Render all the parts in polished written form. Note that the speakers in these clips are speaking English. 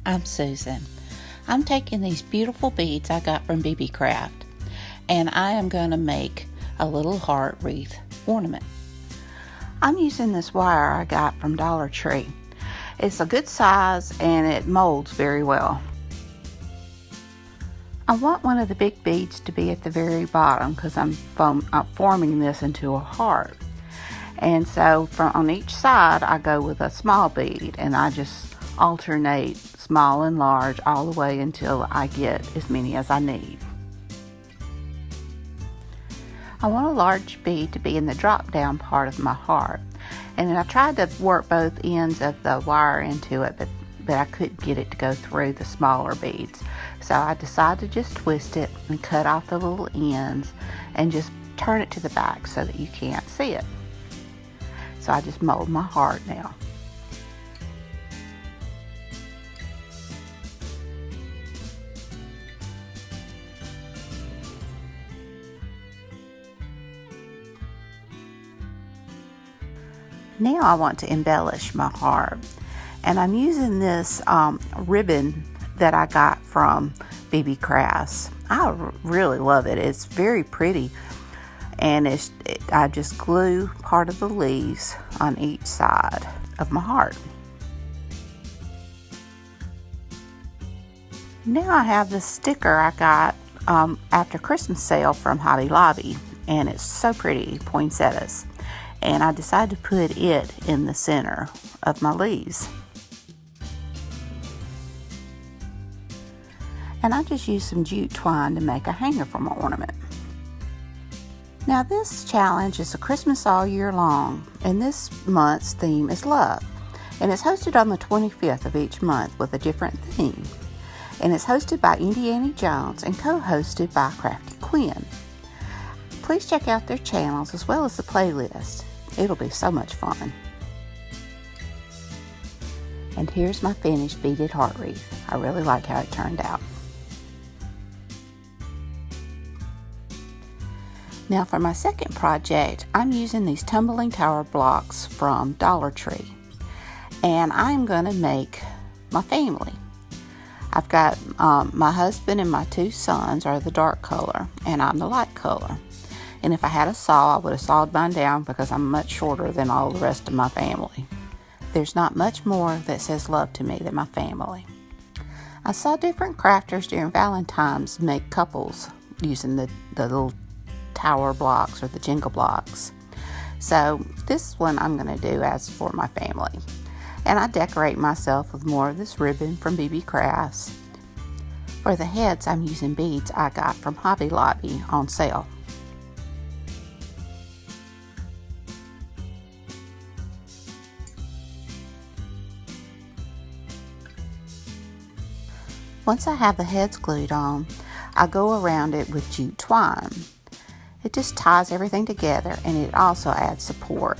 I'm Susan. I'm taking these beautiful beads I got from Beebeecrafts, and I am going to make a little heart wreath ornament. I'm using this wire I got from Dollar Tree. It's a good size and it molds very well. I want one of the big beads to be at the very bottom because I'm forming this into a heart. And so on each side I go with a small bead and I just alternate small and large all the way until I get as many as I need. I want a large bead to be in the drop down part of my heart, and then I tried to work both ends of the wire into it, but I couldn't get it to go through the smaller beads. So I decided to just twist it and cut off the little ends and just turn it to the back so that you can't see it. So I just mold my heart now. Now I want to embellish my heart, and I'm using this ribbon that I got from Beebeecrafts. I really love it. It's very pretty, and I just glue part of the leaves on each side of my heart. Now I have this sticker I got after Christmas sale from Hobby Lobby, and it's so pretty, poinsettias. And I decided to put it in the center of my leaves. And I just used some jute twine to make a hanger for my ornament. Now this challenge is a Christmas all year long, and this month's theme is love. And it's hosted on the 25th of each month with a different theme. And it's hosted by Indiana Jones and co-hosted by TheCrafty Quinn. Please check out their channels as well as the playlist. It'll be so much fun. And here's my finished beaded heart wreath. I really like how it turned out. Now for my second project, I'm using these tumbling tower blocks from Dollar Tree. And I'm going to make my family. I've got my husband and my two sons are the dark color, and I'm the light color. And if I had a saw, I would have sawed mine down because I'm much shorter than all the rest of my family. There's not much more that says love to me than my family. I saw different crafters during Valentine's make couples using the little tower blocks or the jingle blocks. So this one I'm going to do as for my family. And I decorate myself with more of this ribbon from Beebeecrafts. For the heads, I'm using beads I got from Hobby Lobby on sale. Once I have the heads glued on, I go around it with jute twine. It just ties everything together, and it also adds support.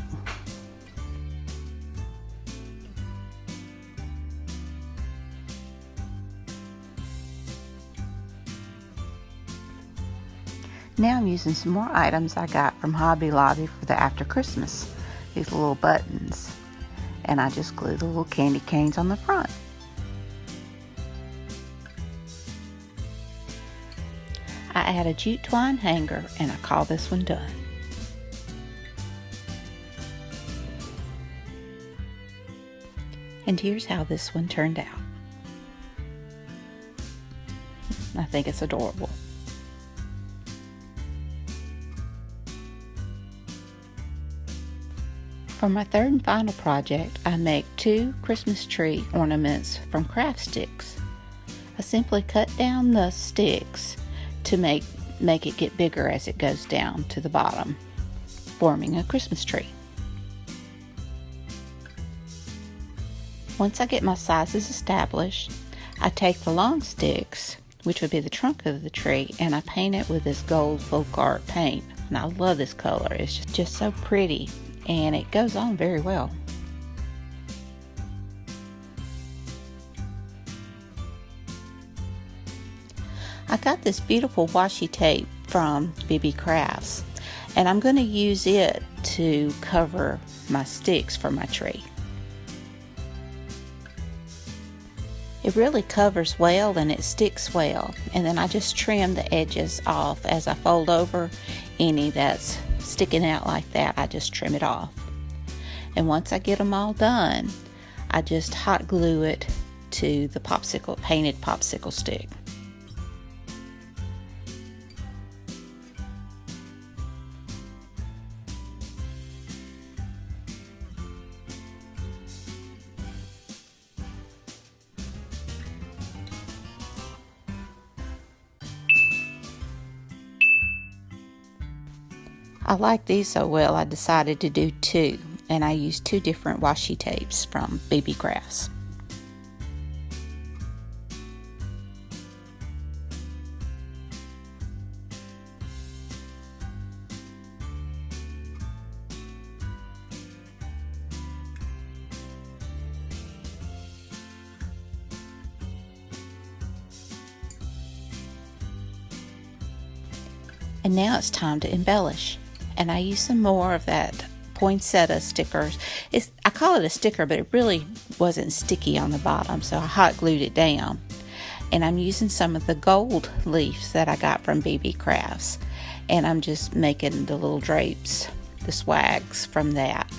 Now I'm using some more items I got from Hobby Lobby for the after Christmas. These little buttons. And I just glue the little candy canes on the front. I add a jute twine hanger, and I call this one done. And here's how this one turned out. I think it's adorable. For my third and final project, I make 2 Christmas tree ornaments from craft sticks. I simply cut down the sticks to make it get bigger as it goes down to the bottom, forming a Christmas tree. Once I get my sizes established, I take the long sticks, which would be the trunk of the tree, and I paint it with this gold folk art paint. And I love this color. It's just so pretty, and it goes on very well. I got this beautiful washi tape from Beebeecrafts, and I'm going to use it to cover my sticks for my tree. It really covers well and it sticks well. And then I just trim the edges off as I fold over. Any that's sticking out like that, I just trim it off. And once I get them all done, I just hot glue it to the painted popsicle stick. I like these so well, I decided to do two, and I used two different washi tapes from Beebeecrafts. And now it's time to embellish. And I use some more of that poinsettia stickers. I call it a sticker, but it really wasn't sticky on the bottom, so I hot glued it down. And I'm using some of the gold leaves that I got from Beebeecrafts. And I'm just making the little drapes, the swags from that.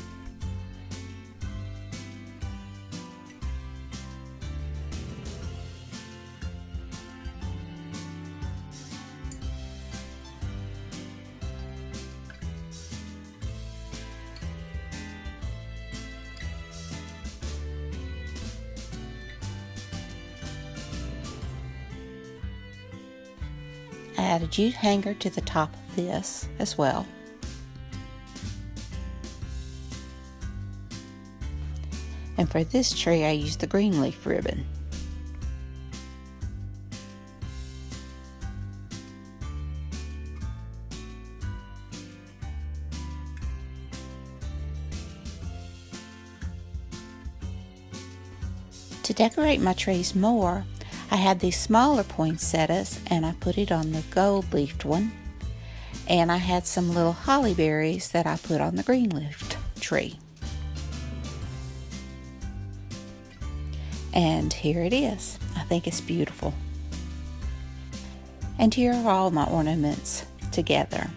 I add a jute hanger to the top of this as well. And for this tree, I used the green leaf ribbon. To decorate my trees more, I had these smaller poinsettias and I put it on the gold leafed one, and I had some little holly berries that I put on the green leafed tree. And here it is. I think it's beautiful. And here are all my ornaments together.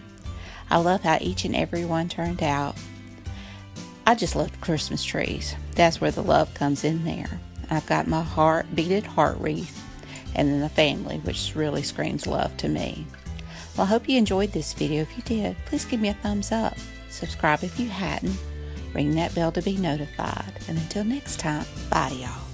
I love how each and every one turned out. I just love Christmas trees. That's where the love comes in there. I've got my beaded heart wreath, and then the family, which really screams love to me. Well, I hope you enjoyed this video. If you did, please give me a thumbs up. Subscribe if you hadn't. Ring that bell to be notified. And until next time, bye y'all.